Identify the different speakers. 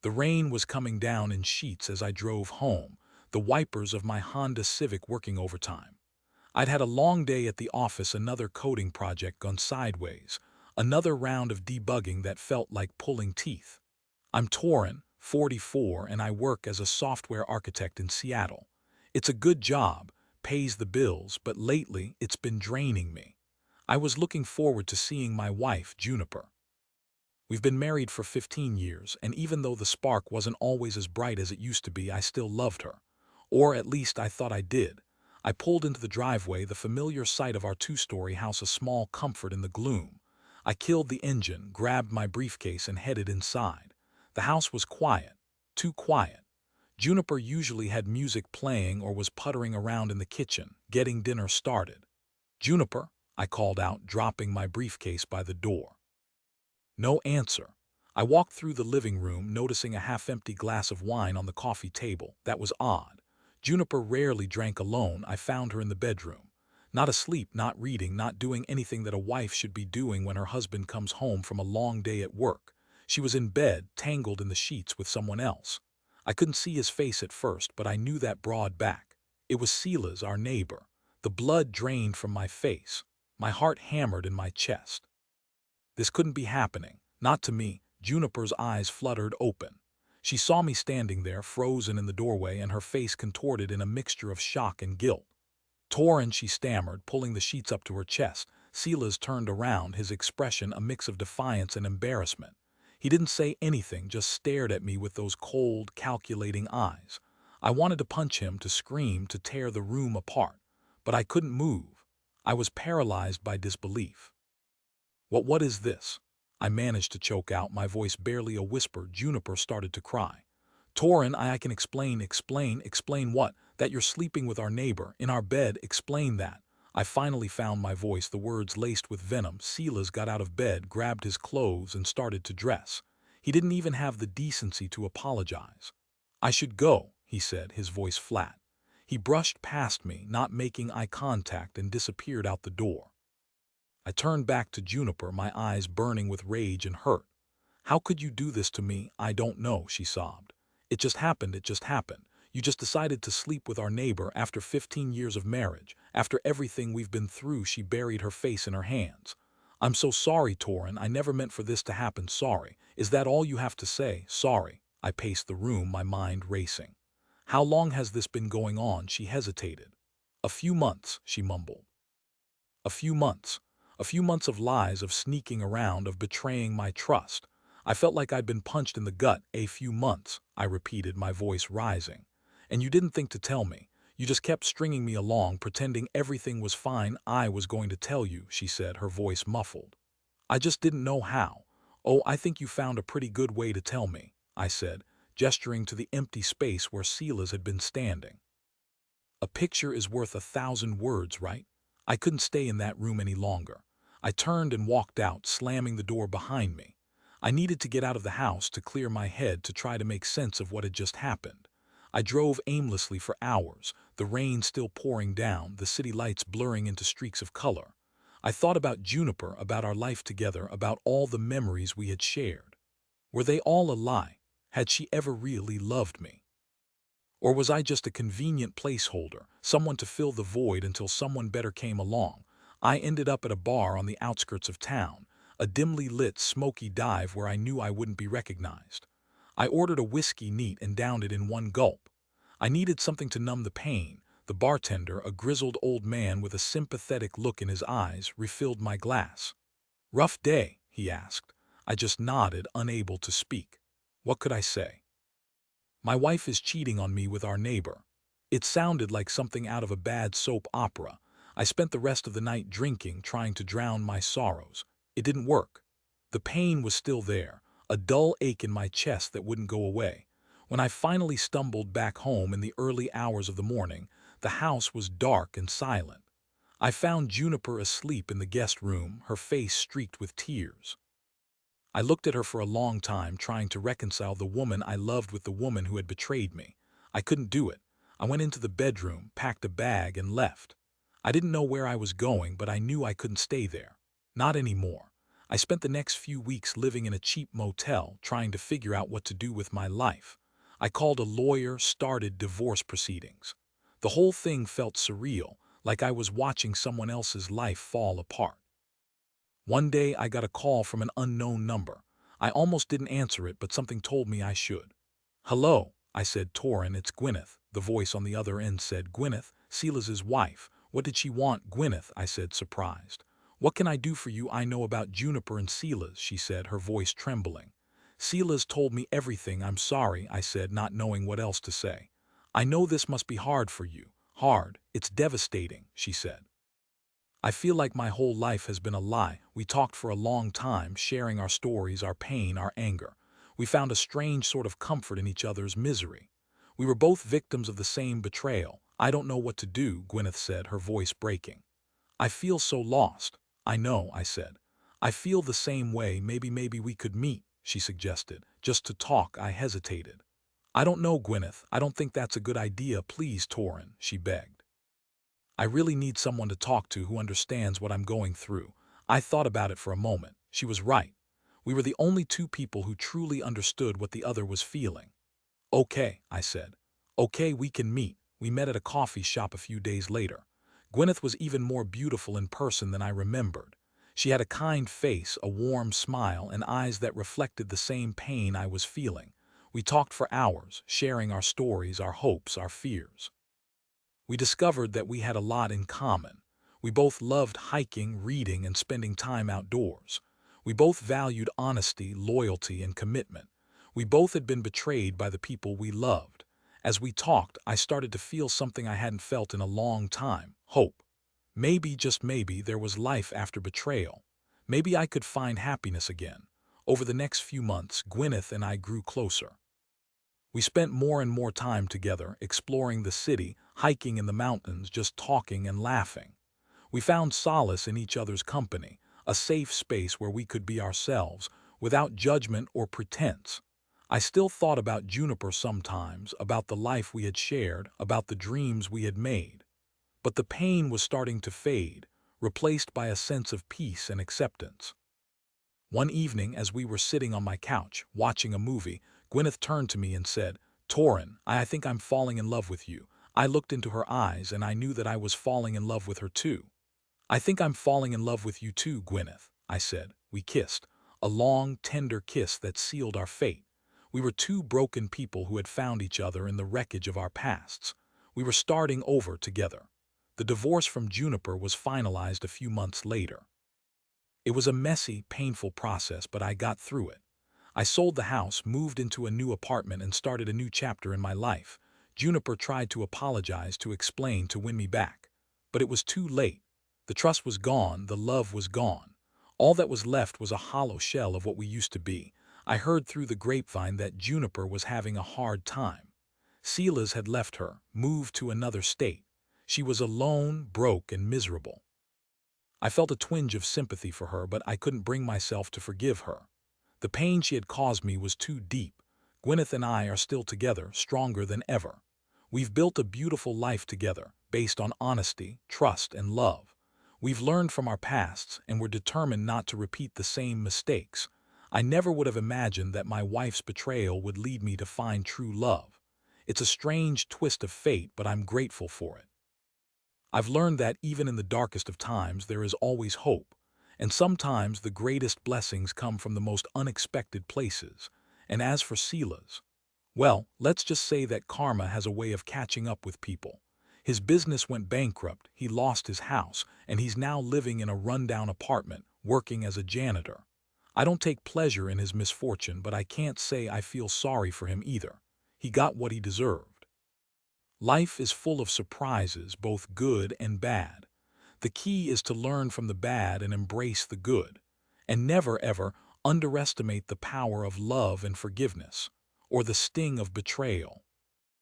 Speaker 1: The rain was coming down in sheets as I drove home, the wipers of my Honda Civic working overtime. I'd had a long day at the office, another coding project gone sideways, another round of debugging that felt like pulling teeth. I'm Torin, 44, and I work as a software architect in Seattle. It's a good job, pays the bills, but lately it's been draining me. I was looking forward to seeing my wife, Juniper. We've been married for 15 years, and even though the spark wasn't always as bright as it used to be, I still loved her. Or at least I thought I did. I pulled into the driveway, the familiar sight of our two-story house a small comfort in the gloom. I killed the engine, grabbed my briefcase, and headed inside. The house was quiet, too quiet. Juniper usually had music playing or was puttering around in the kitchen, getting dinner started. "Juniper," I called out, dropping my briefcase by the door. No answer. I walked through the living room, noticing a half-empty glass of wine on the coffee table. That was odd. Juniper rarely drank alone. I found her in the bedroom. Not asleep, not reading, not doing anything that a wife should be doing when her husband comes home from a long day at work. She was in bed, tangled in the sheets with someone else. I couldn't see his face at first, but I knew that broad back. It was Silas, our neighbor. The blood drained from my face. My heart hammered in my chest. This couldn't be happening. Not to me. Juniper's eyes fluttered open. She saw me standing there, frozen in the doorway, and her face contorted in a mixture of shock and guilt. "Torin," she stammered, pulling the sheets up to her chest. Silas turned around, his expression a mix of defiance and embarrassment. He didn't say anything, just stared at me with those cold, calculating eyes. I wanted to punch him, to scream, to tear the room apart. But I couldn't move. I was paralyzed by disbelief. What is this?" I managed to choke out, my voice barely a whisper. Juniper started to cry. "Torin, I can explain." Explain what? That you're sleeping with our neighbor, in our bed, explain that." I finally found my voice, the words laced with venom. Silas got out of bed, grabbed his clothes, and started to dress. He didn't even have the decency to apologize. "I should go," he said, his voice flat. He brushed past me, not making eye contact, and disappeared out the door. I turned back to Juniper, my eyes burning with rage and hurt. "How could you do this to me?" "I don't know," she sobbed. It just happened. You just decided to sleep with our neighbor after 15 years of marriage, after everything we've been through." She buried her face in her hands. "I'm so sorry, Torin. I never meant for this to happen. Sorry. Is that all you have to say?" "Sorry." I paced the room, my mind racing. "How long has this been going on?" She hesitated. "A few months," she mumbled. "A few months. A few months of lies, of sneaking around, of betraying my trust." I felt like I'd been punched in the gut. "A few months," I repeated, my voice rising. "And you didn't think to tell me. You just kept stringing me along, pretending everything was fine." "I was going to tell you," she said, her voice muffled. "I just didn't know how." "Oh, I think you found a pretty good way to tell me," I said, gesturing to the empty space where Silas had been standing. "A picture is worth 1,000 words, right?" I couldn't stay in that room any longer. I turned and walked out, slamming the door behind me. I needed to get out of the house, to clear my head, to try to make sense of what had just happened. I drove aimlessly for hours, the rain still pouring down, the city lights blurring into streaks of color. I thought about Juniper, about our life together, about all the memories we had shared. Were they all a lie? Had she ever really loved me? Or was I just a convenient placeholder, someone to fill the void until someone better came along? I ended up at a bar on the outskirts of town, a dimly lit, smoky dive where I knew I wouldn't be recognized. I ordered a whiskey neat and downed it in one gulp. I needed something to numb the pain. The bartender, a grizzled old man with a sympathetic look in his eyes, refilled my glass. "Rough day?" he asked. I just nodded, unable to speak. What could I say? "My wife is cheating on me with our neighbor." It sounded like something out of a bad soap opera. I spent the rest of the night drinking, trying to drown my sorrows. It didn't work. The pain was still there, a dull ache in my chest that wouldn't go away. When I finally stumbled back home in the early hours of the morning, the house was dark and silent. I found Juniper asleep in the guest room, her face streaked with tears. I looked at her for a long time, trying to reconcile the woman I loved with the woman who had betrayed me. I couldn't do it. I went into the bedroom, packed a bag, and left. I didn't know where I was going, but I knew I couldn't stay there. Not anymore. I spent the next few weeks living in a cheap motel, trying to figure out what to do with my life. I called a lawyer, started divorce proceedings. The whole thing felt surreal, like I was watching someone else's life fall apart. One day I got a call from an unknown number. I almost didn't answer it, but something told me I should. "Hello," I said. "Torin, it's Gwyneth." The voice on the other end said, "Gwyneth, Silas's wife. What did she want?" "Gwyneth," I said, surprised. "What can I do for you?" "I know about Juniper and Silas," she said, her voice trembling. "Silas told me everything." "I'm sorry," I said, not knowing what else to say. "I know this must be hard for you." "Hard? It's devastating," she said. "I feel like my whole life has been a lie." We talked for a long time, sharing our stories, our pain, our anger. We found a strange sort of comfort in each other's misery. We were both victims of the same betrayal. "I don't know what to do," Gwyneth said, her voice breaking. "I feel so lost." "I know," I said. "I feel the same way. Maybe we could meet," she suggested. "Just to talk." I hesitated. "I don't know, Gwyneth. I don't think that's a good idea." "Please, Torin," she begged. "I really need someone to talk to who understands what I'm going through." I thought about it for a moment. She was right. We were the only two people who truly understood what the other was feeling. "Okay," I said. "Okay, we can meet." We met at a coffee shop a few days later. Gwyneth was even more beautiful in person than I remembered. She had a kind face, a warm smile, and eyes that reflected the same pain I was feeling. We talked for hours, sharing our stories, our hopes, our fears. We discovered that we had a lot in common. We both loved hiking, reading, and spending time outdoors. We both valued honesty, loyalty, and commitment. We both had been betrayed by the people we loved. As we talked, I started to feel something I hadn't felt in a long time: hope. Maybe, just maybe, there was life after betrayal. Maybe I could find happiness again. Over the next few months, Gwyneth and I grew closer. We spent more and more time together, exploring the city, hiking in the mountains, just talking and laughing. We found solace in each other's company, a safe space where we could be ourselves, without judgment or pretense. I still thought about Juniper sometimes, about the life we had shared, about the dreams we had made. But the pain was starting to fade, replaced by a sense of peace and acceptance. One evening, as we were sitting on my couch, watching a movie, Gwyneth turned to me and said, "Torin, I think I'm falling in love with you." I looked into her eyes and I knew that I was falling in love with her too. "I think I'm falling in love with you too, Gwyneth," I said. We kissed, a long, tender kiss that sealed our fate. We were two broken people who had found each other in the wreckage of our pasts. We were starting over together. The divorce from Juniper was finalized a few months later. It was a messy, painful process, but I got through it. I sold the house, moved into a new apartment, and started a new chapter in my life. Juniper tried to apologize, to explain, to win me back. But it was too late. The trust was gone, the love was gone. All that was left was a hollow shell of what we used to be. I heard through the grapevine that Juniper was having a hard time. Silas had left her, moved to another state. She was alone, broke, and miserable. I felt a twinge of sympathy for her, but I couldn't bring myself to forgive her. The pain she had caused me was too deep. Gwyneth and I are still together, stronger than ever. We've built a beautiful life together, based on honesty, trust, and love. We've learned from our pasts, and we're determined not to repeat the same mistakes. I never would have imagined that my wife's betrayal would lead me to find true love. It's a strange twist of fate, but I'm grateful for it. I've learned that even in the darkest of times, there is always hope. And sometimes the greatest blessings come from the most unexpected places. And as for Silas, well, let's just say that karma has a way of catching up with people. His business went bankrupt, he lost his house, and he's now living in a rundown apartment, working as a janitor. I don't take pleasure in his misfortune, but I can't say I feel sorry for him either. He got what he deserved. Life is full of surprises, both good and bad. The key is to learn from the bad and embrace the good. And never, ever underestimate the power of love and forgiveness, or the sting of betrayal.